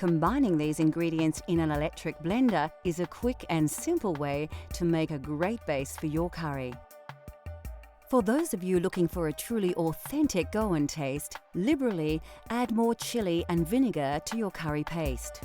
Combining these ingredients in an electric blender is a quick and simple way to make a great base for your curry. For those of you looking for a truly authentic Goan taste, liberally add more chili and vinegar to your curry paste.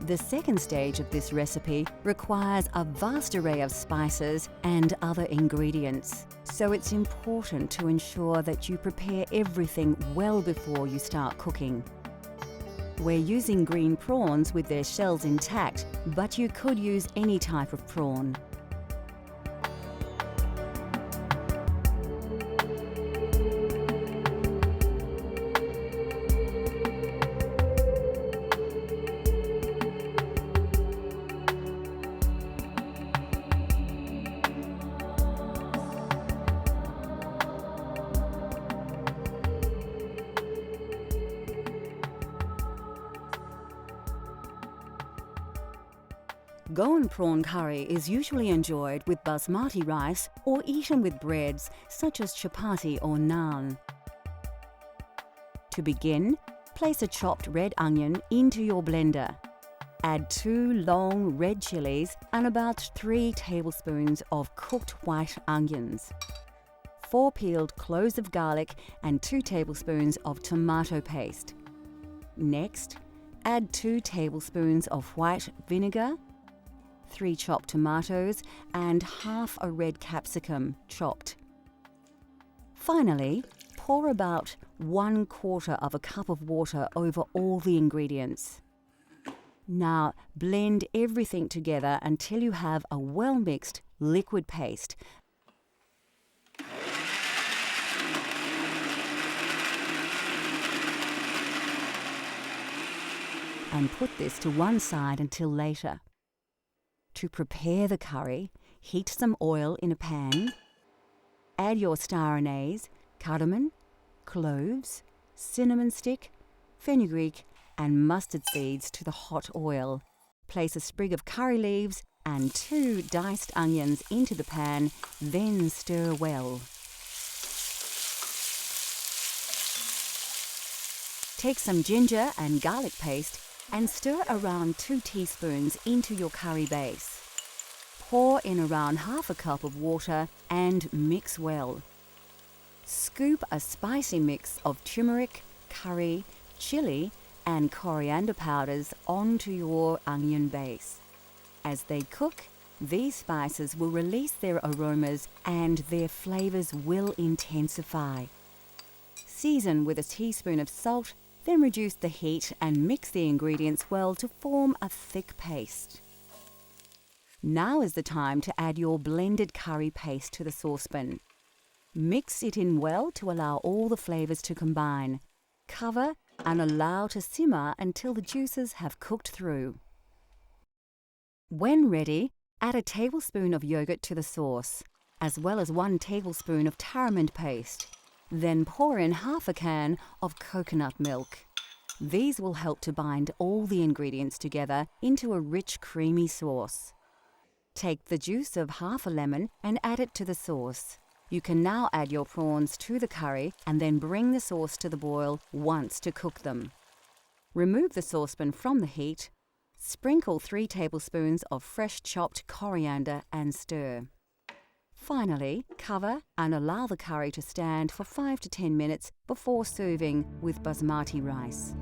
The second stage of this recipe requires a vast array of spices and other ingredients, so it's important to ensure that you prepare everything well before you start cooking. We're using green prawns with their shells intact, but you could use any type of prawn. Goan prawn curry is usually enjoyed with basmati rice or eaten with breads such as chapati or naan. To begin, place a chopped red onion into your blender. Add 2 long red chilies and about 3 tablespoons of cooked white onions, 4 peeled cloves of garlic and 2 tablespoons of tomato paste. Next, add 2 tablespoons of white vinegar, 3 chopped tomatoes and half a red capsicum chopped. Finally, pour about 1/4 of a cup of water over all the ingredients. Now blend everything together until you have a well-mixed liquid paste. And put this to one side until later. To prepare the curry, heat some oil in a pan. Add your star anise, cardamom, cloves, cinnamon stick, fenugreek and mustard seeds to the hot oil. Place a sprig of curry leaves and 2 diced onions into the pan, then stir well. Take some ginger and garlic paste and stir around 2 teaspoons into your curry base. Pour in around half a cup of water and mix well. Scoop a spicy mix of turmeric, curry, chili and coriander powders onto your onion base. As they cook, these spices will release their aromas and their flavors will intensify. Season with a teaspoon of salt, then reduce the heat and mix the ingredients well to form a thick paste. Now is the time to add your blended curry paste to the saucepan. Mix it in well to allow all the flavors to combine. Cover and allow to simmer until the juices have cooked through. When ready, add a tablespoon of yogurt to the sauce, as well as 1 tablespoon of tamarind paste. Then pour in half a can of coconut milk. These will help to bind all the ingredients together into a rich, creamy sauce. Take the juice of half a lemon and add it to the sauce. You can now add your prawns to the curry and then bring the sauce to the boil once to cook them. Remove the saucepan from the heat. Sprinkle 3 tablespoons of fresh chopped coriander and stir. Finally, cover and allow the curry to stand for 5 to 10 minutes before serving with basmati rice.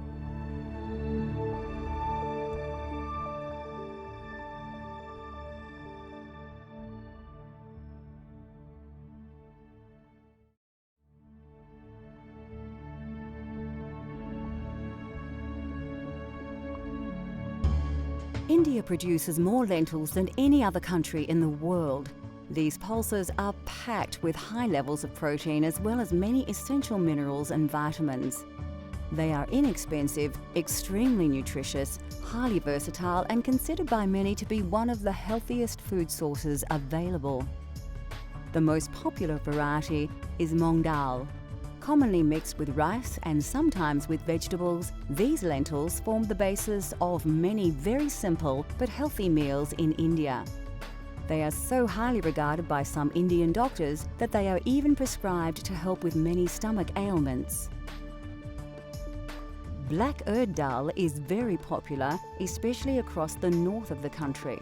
India produces more lentils than any other country in the world. These pulses are packed with high levels of protein as well as many essential minerals and vitamins. They are inexpensive, extremely nutritious, highly versatile and considered by many to be one of the healthiest food sources available. The most popular variety is Moong dal. Commonly mixed with rice and sometimes with vegetables, these lentils form the basis of many very simple but healthy meals in India. They are so highly regarded by some Indian doctors that they are even prescribed to help with many stomach ailments. Black urd dal is very popular, especially across the north of the country.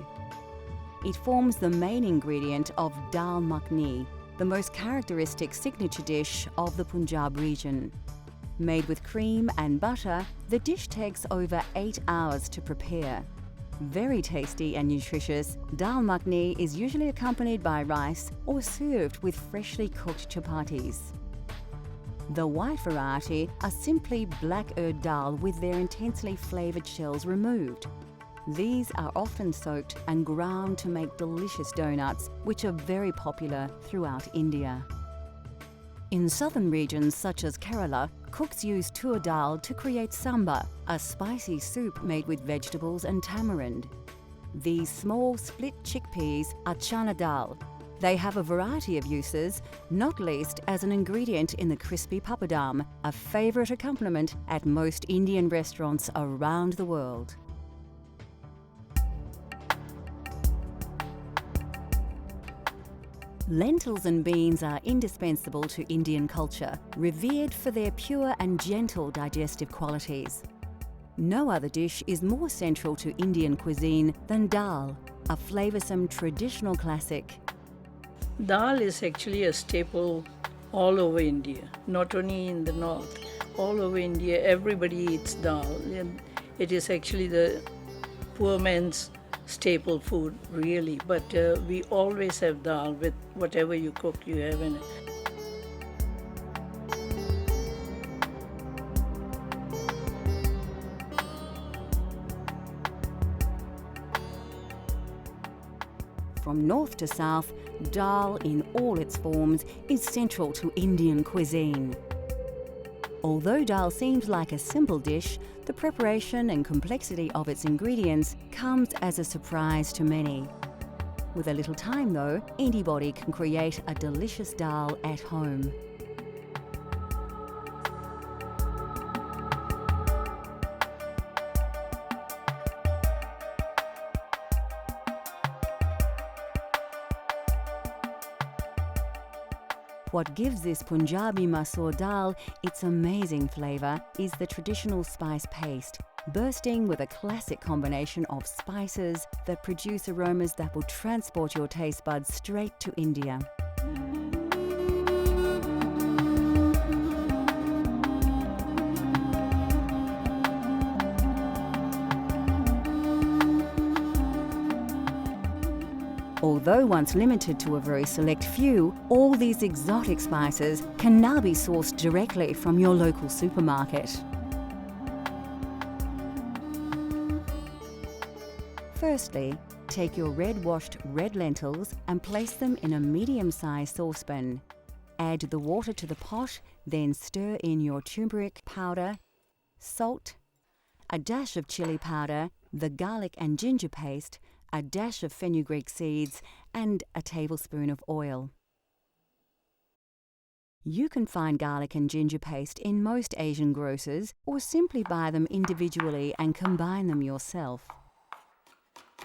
It forms the main ingredient of dal makhani, the most characteristic signature dish of the Punjab region. Made with cream and butter, the dish takes over 8 hours to prepare. Very tasty and nutritious, dal makhani is usually accompanied by rice or served with freshly cooked chapatis. The white variety are simply black urd dal with their intensely flavoured shells removed. These are often soaked and ground to make delicious donuts, which are very popular throughout India. In southern regions such as Kerala, cooks use tur dal to create sambar, a spicy soup made with vegetables and tamarind. These small split chickpeas are chana dal. They have a variety of uses, not least as an ingredient in the crispy papadam, a favourite accompaniment at most Indian restaurants around the world. Lentils and beans are indispensable to Indian culture, revered for their pure and gentle digestive qualities. No other dish is more central to Indian cuisine than dal, a flavoursome traditional classic. Dal is actually a staple all over India, not only in the north. All over India, everybody eats dal. It is actually the poor man's staple food, really. But we always have dal with whatever you cook, you have in it. From north to south, dal in all its forms is central to Indian cuisine. Although dal seems like a simple dish, the preparation and complexity of its ingredients comes as a surprise to many. With a little time though, anybody can create a delicious dal at home. What gives this Punjabi masoor dal its amazing flavour is the traditional spice paste, bursting with a classic combination of spices that produce aromas that will transport your taste buds straight to India. Although once limited to a very select few, all these exotic spices can now be sourced directly from your local supermarket. Firstly, take your washed red lentils and place them in a medium-sized saucepan. Add the water to the pot, then stir in your turmeric powder, salt, a dash of chili powder, the garlic and ginger paste, a dash of fenugreek seeds and a tablespoon of oil. You can find garlic and ginger paste in most Asian grocers or simply buy them individually and combine them yourself.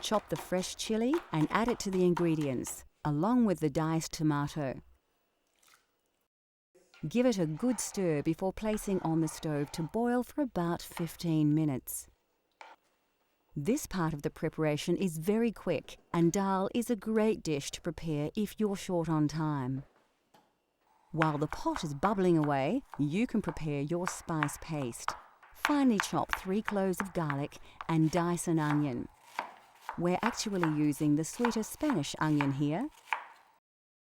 Chop the fresh chili and add it to the ingredients, along with the diced tomato. Give it a good stir before placing on the stove to boil for about 15 minutes. This part of the preparation is very quick, and dal is a great dish to prepare if you're short on time. While the pot is bubbling away, you can prepare your spice paste. Finely chop 3 cloves of garlic and dice an onion. We're actually using the sweeter Spanish onion here.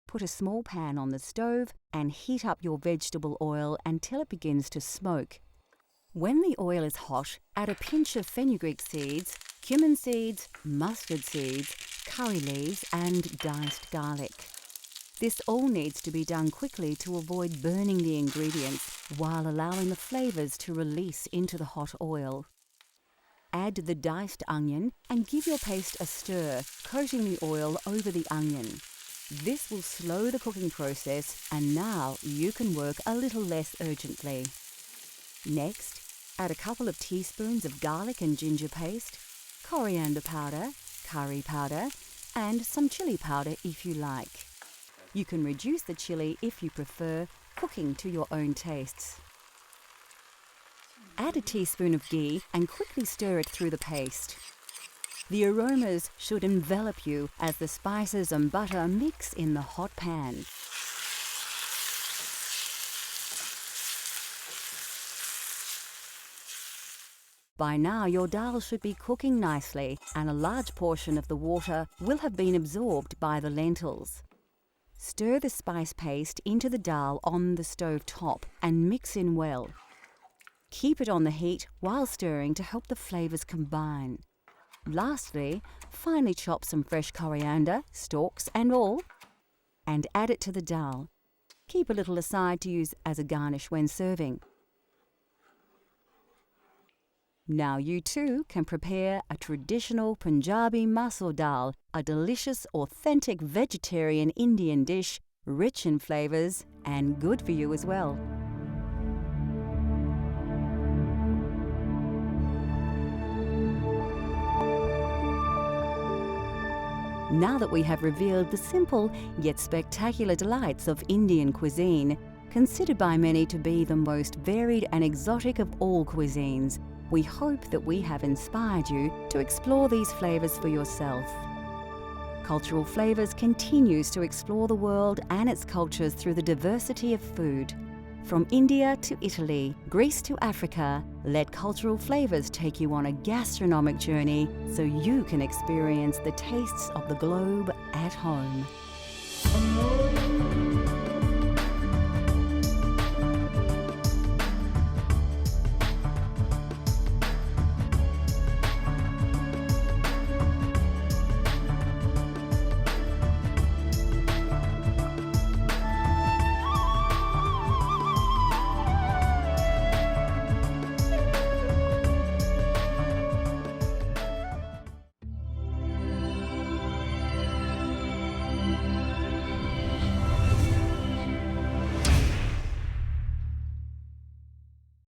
Put a small pan on the stove and heat up your vegetable oil until it begins to smoke. When the oil is hot, add a pinch of fenugreek seeds, cumin seeds, mustard seeds, curry leaves and diced garlic. This all needs to be done quickly to avoid burning the ingredients while allowing the flavors to release into the hot oil. Add the diced onion and give your paste a stir, coating the oil over the onion. This will slow the cooking process, and now you can work a little less urgently. Next, add a couple of teaspoons of garlic and ginger paste, coriander powder, curry powder, and some chili powder if you like. You can reduce the chili if you prefer, cooking to your own tastes. Add a teaspoon of ghee and quickly stir it through the paste. The aromas should envelop you as the spices and butter mix in the hot pan. By now, your dal should be cooking nicely, and a large portion of the water will have been absorbed by the lentils. Stir the spice paste into the dal on the stove top and mix in well. Keep it on the heat while stirring to help the flavors combine. Lastly, finely chop some fresh coriander, stalks and all, and add it to the dal. Keep a little aside to use as a garnish when serving. Now you too can prepare a traditional Punjabi masoor dal, a delicious, authentic vegetarian Indian dish, rich in flavors and good for you as well. Now that we have revealed the simple yet spectacular delights of Indian cuisine, considered by many to be the most varied and exotic of all cuisines, we hope that we have inspired you to explore these flavors for yourself. Cultural Flavors continues to explore the world and its cultures through the diversity of food. From India to Italy, Greece to Africa, let Cultural Flavors take you on a gastronomic journey so you can experience the tastes of the globe at home.